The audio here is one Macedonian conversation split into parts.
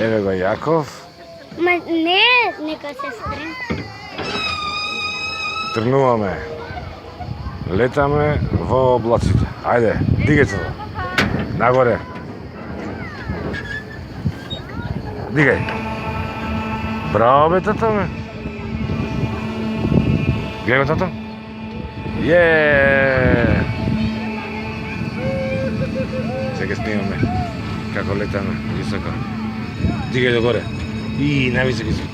Еве го Јаков. Ма не, нека се спрем. Тргнуваме. Летаме во облаците. Ајде, дигајте се. Нагоре. Дигај. Браво бе, тато ме. Гледай го, тато. Сега снимаме како летаме високо. Дигај до горе. И највисоко си.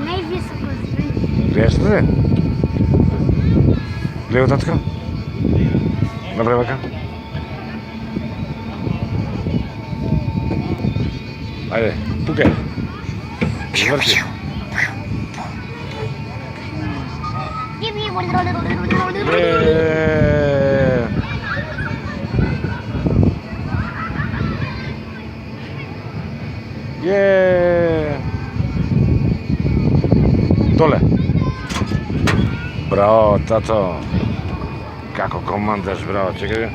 Највисоко си. Гледаш ли? Гледай го, татко. Направи вака. Ајде, пукај. Изврти. Доле. Браво, тато. Како командаш, браво, чекај.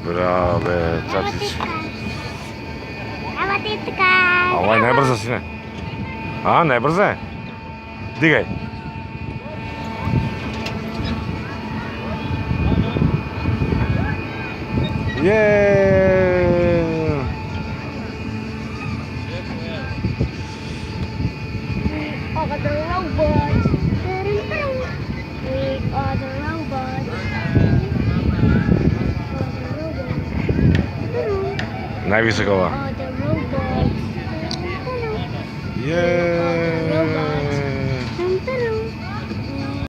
Браво, бе, татич. Ама ти така. Овај најбрзо си, не? А, најбрзо е? Дигај. All the robots. We are the robots. Највисоко ова. All the robots. Јеее.